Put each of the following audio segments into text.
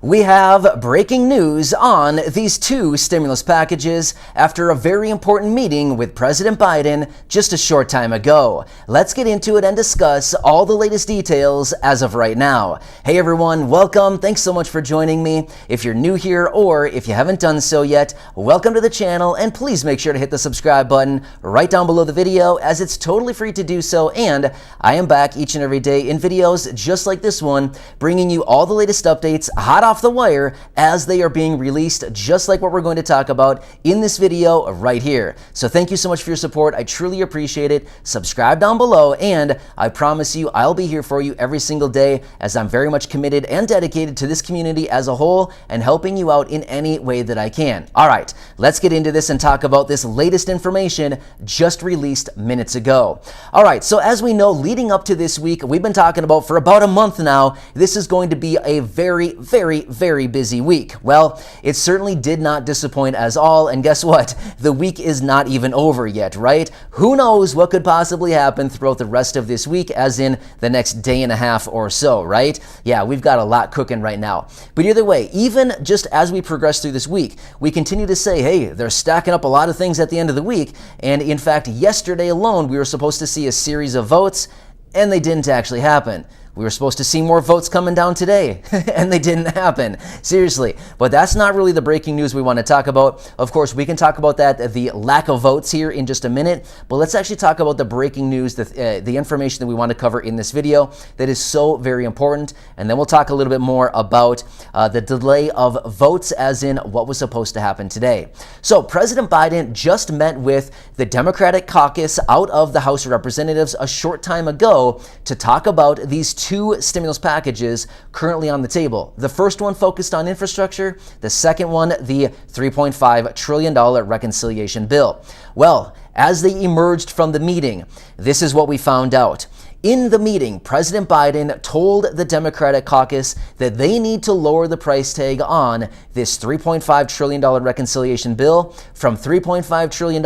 We have breaking news on these two stimulus packages after a very important meeting with President Biden just a short time ago. Let's get into it and discuss all the latest details as of right now. Hey everyone, welcome. Thanks so much for joining me. If you're new here or if you haven't done so yet, welcome to the channel, and please make sure to hit the subscribe button right down below the video, as it's totally free to do so. And I am back each and every day in videos just like this one, bringing you all the latest updates hot off the wire as they are being released, just like what we're going to talk about in this video right here. So thank you so much for your support. I truly appreciate it. Subscribe down below, and I promise you I'll be here for you every single day, as I'm very much committed and dedicated to this community as a whole and helping you out in any way that I can. All right, let's get into this and talk about this latest information just released minutes ago. All right, so as we know, leading up to this week, we've been talking about for about a month now, this is going to be a very busy week. Well, it certainly did not disappoint as all, and guess what? The week is not even over yet, right? Who knows what could possibly happen throughout the rest of this week, as in the next day and a half or so, right? Yeah, we've got a lot cooking right now. But either way, even just as we progress through this week, we continue to say, hey, they're stacking up a lot of things at the end of the week. And in fact, yesterday alone, we were supposed to see a series of votes, and they didn't actually happen. We were supposed to see more votes coming down today, and they didn't happen. Seriously. But that's not really the breaking news we want to talk about. Of course, we can talk about that, the lack of votes here, in just a minute. But let's actually talk about the breaking news, the information that we want to cover in this video that is so very important. And then we'll talk a little bit more about the delay of votes, as in what was supposed to happen today. So President Biden just met with the Democratic caucus out of the House of Representatives a short time ago to talk about these two stimulus packages currently on the table. The first one focused on infrastructure, the second one, the $3.5 trillion reconciliation bill. Well, as they emerged from the meeting, this is what we found out. In the meeting, President Biden told the Democratic caucus that they need to lower the price tag on this $3.5 trillion reconciliation bill from $3.5 trillion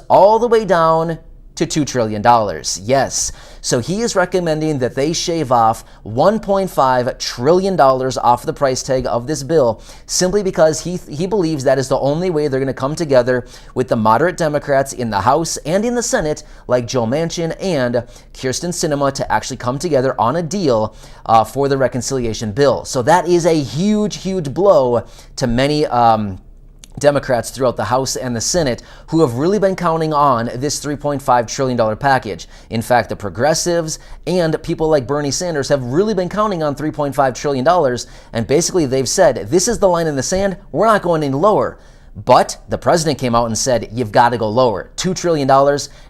all the way down to $2 trillion. Yes. So he is recommending that they shave off $1.5 trillion off the price tag of this bill, simply because he believes that is the only way they're going to come together with the moderate Democrats in the House and in the Senate, like Joe Manchin and Kyrsten Sinema, to actually come together on a deal for the reconciliation bill. So that is a huge blow to many Democrats throughout the House and the Senate, who have really been counting on this $3.5 trillion package. In fact, the progressives and people like Bernie Sanders have really been counting on $3.5 trillion, and basically they've said, this is the line in the sand, we're not going any lower. But the president came out and said, you've got to go lower. $2 trillion,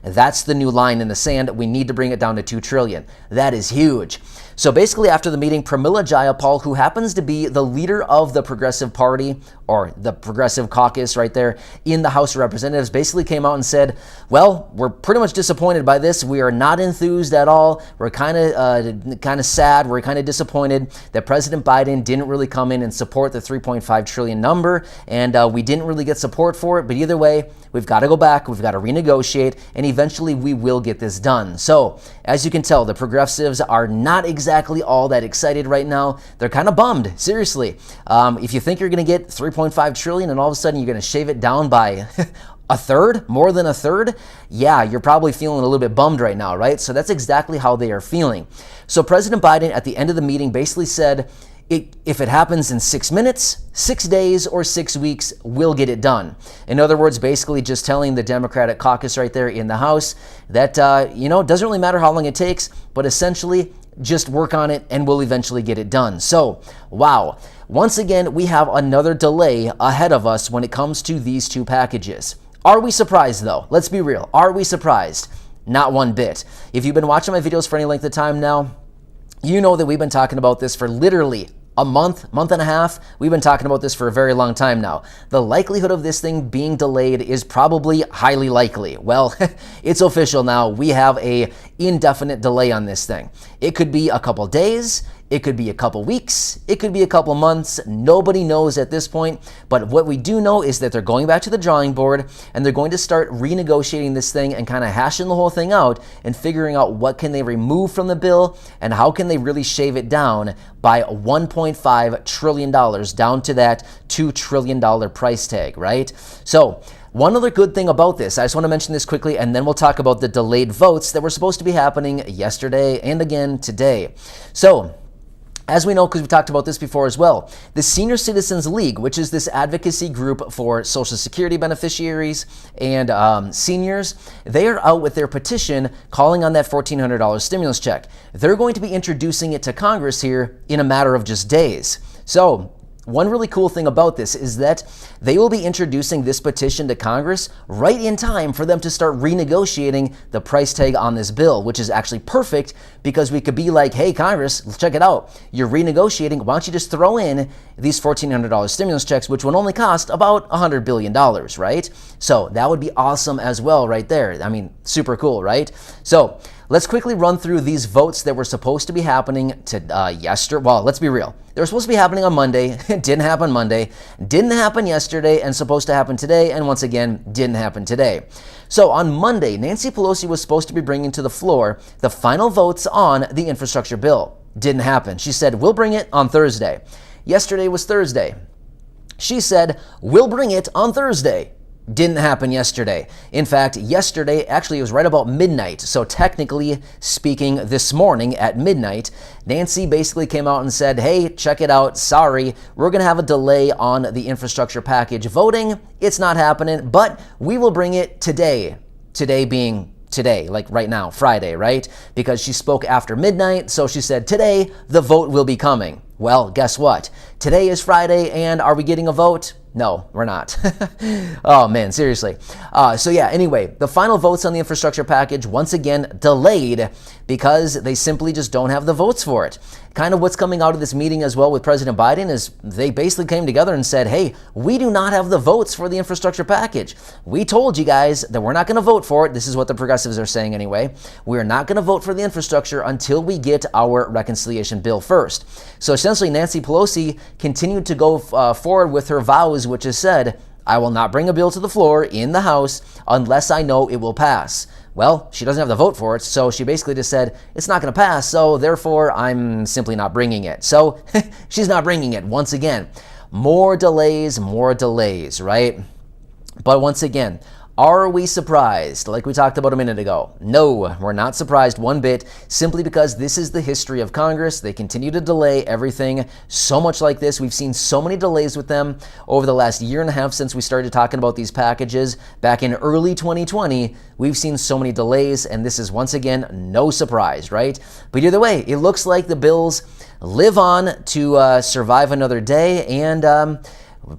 that's the new line in the sand. We need to bring it down to $2 trillion. That is huge. So basically, after the meeting, Pramila Jayapal, who happens to be the leader of the Progressive Party, or the Progressive Caucus right there in the House of Representatives, basically came out and said, well, we're pretty much disappointed by this. We are not enthused at all. We're kind of sad. We're kind of disappointed that President Biden didn't really come in and support the $3.5 trillion number, and we didn't really get support for it. But either way, we've got to go back. We've got to renegotiate, and eventually we will get this done. So as you can tell, the progressives are not exactly all that excited right now. They're kind of bummed, seriously. If you think you're going to get $3.5 trillion and all of a sudden you're going to shave it down by a third, more than a third, yeah, you're probably feeling a little bit bummed right now, right? So that's exactly how they are feeling. So President Biden at the end of the meeting basically said, if it happens in 6 minutes, 6 days, or 6 weeks, we'll get it done. In other words, basically just telling the Democratic caucus right there in the House that, it doesn't really matter how long it takes, but essentially just work on it and we'll eventually get it done. So, wow. Once again, we have another delay ahead of us when it comes to these two packages. Are we surprised though? Let's be real. Are we surprised? Not one bit. If you've been watching my videos for any length of time now, you know that we've been talking about this for literally a month and a half. We've been talking about this for a very long time now. The likelihood of this thing being delayed is probably highly likely. Well, it's official now. We have a indefinite delay on this thing. It could be a couple days. It could be a couple weeks, it could be a couple months, nobody knows at this point, but what we do know is that they're going back to the drawing board and they're going to start renegotiating this thing and kind of hashing the whole thing out and figuring out what can they remove from the bill and how can they really shave it down by $1.5 trillion down to that $2 trillion price tag, right? So one other good thing about this, I just want to mention this quickly, and then we'll talk about the delayed votes that were supposed to be happening yesterday and again today. So, as we know, because we talked about this before as well, the Senior Citizens League, which is this advocacy group for Social Security beneficiaries and seniors, they are out with their petition calling on that $1,400 stimulus check. They're going to be introducing it to Congress here in a matter of just days. So, one really cool thing about this is that they will be introducing this petition to Congress right in time for them to start renegotiating the price tag on this bill, which is actually perfect because we could be like, hey, Congress, check it out. You're renegotiating. Why don't you just throw in these $1,400 stimulus checks, which would only cost about $100 billion, right? So that would be awesome as well right there. I mean, super cool, right? So let's quickly run through these votes that were supposed to be happening to yesterday. Well, let's be real. They were supposed to be happening on Monday. It didn't happen Monday. Didn't happen yesterday and supposed to happen today. And once again, didn't happen today. So on Monday, Nancy Pelosi was supposed to be bringing to the floor the final votes on the infrastructure bill. Didn't happen. She said, we'll bring it on Thursday. Yesterday was Thursday. She said, we'll bring it on Thursday. Didn't happen yesterday. In fact, yesterday, actually, it was right about midnight. So technically speaking, this morning at midnight, Nancy basically came out and said, hey, check it out. Sorry, we're going to have a delay on the infrastructure package voting. It's not happening, but we will bring it today. Today being today, like right now, Friday, right? Because she spoke after midnight. So she said, today, the vote will be coming. Well, guess what? Today is Friday, and are we getting a vote? No, we're not. Oh man, seriously. So yeah, anyway, the final votes on the infrastructure package, once again, delayed because they simply just don't have the votes for it. Kind of what's coming out of this meeting as well with President Biden is they basically came together and said, hey, we do not have the votes for the infrastructure package. We told you guys that we're not going to vote for it. This is what the progressives are saying anyway. We're not going to vote for the infrastructure until we get our reconciliation bill first. So essentially, Nancy Pelosi continued to go forward with her vows, which is said, I will not bring a bill to the floor in the House unless I know it will pass. Well, she doesn't have the vote for it, so she basically just said, it's not going to pass, so therefore I'm simply not bringing it. So she's not bringing it once again. More delays, right? But once again, are we surprised? Like we talked about a minute ago. No, we're not surprised one bit, simply because this is the history of Congress. They continue to delay everything so much like this. We've seen so many delays with them over the last year and a half since we started talking about these packages. Back in early 2020, we've seen so many delays, and this is once again no surprise, right? But either way, it looks like the bills live on to survive another day, and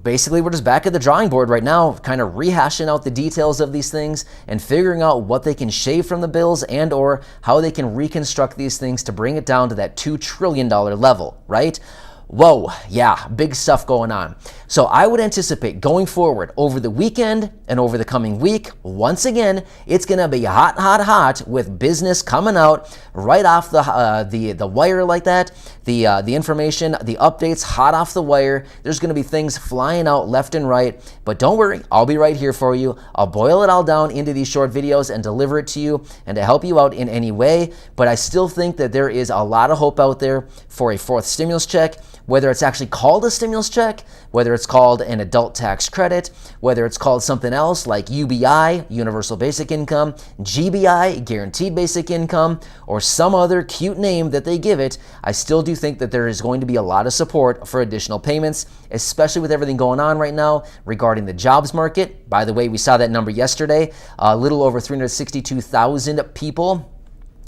basically, we're just back at the drawing board right now, kind of rehashing out the details of these things and figuring out what they can shave from the bills and or how they can reconstruct these things to bring it down to that $2 trillion level, right? Whoa, yeah, big stuff going on. So I would anticipate going forward over the weekend and over the coming week, once again, it's going to be hot with business coming out right off the wire like that. The information, the updates hot off the wire. There's going to be things flying out left and right, but don't worry, I'll be right here for you. I'll boil it all down into these short videos and deliver it to you and to help you out in any way. But I still think that there is a lot of hope out there for a fourth stimulus check, whether it's actually called a stimulus check, whether it's called an adult tax credit, whether it's called something else like UBI, Universal Basic Income, GBI, Guaranteed Basic Income, or some other cute name that they give it, I still do think that there is going to be a lot of support for additional payments, especially with everything going on right now regarding the jobs market. By the way, we saw that number yesterday, a little over 362,000 people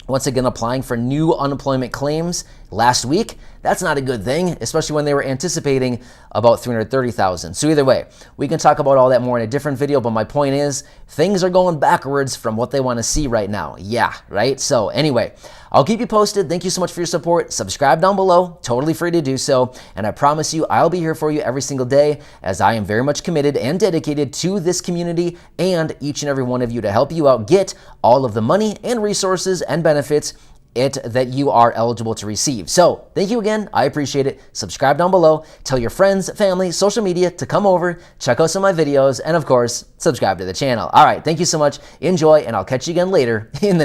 once again applying for new unemployment claims last week. That's not a good thing, especially when they were anticipating about 330,000. So either way, we can talk about all that more in a different video, but my point is things are going backwards from what they want to see right now. Yeah, right? So anyway, I'll keep you posted. Thank you so much for your support. Subscribe down below, totally free to do so. And I promise you, I'll be here for you every single day, as I am very much committed and dedicated to this community and each and every one of you to help you out get all of the money and resources and benefits it that you are eligible to receive. So thank you again. I appreciate it. Subscribe down below. Tell your friends, family, social media to come over, check out some of my videos, and of course, subscribe to the channel. All right. Thank you so much. Enjoy, and I'll catch you again later in the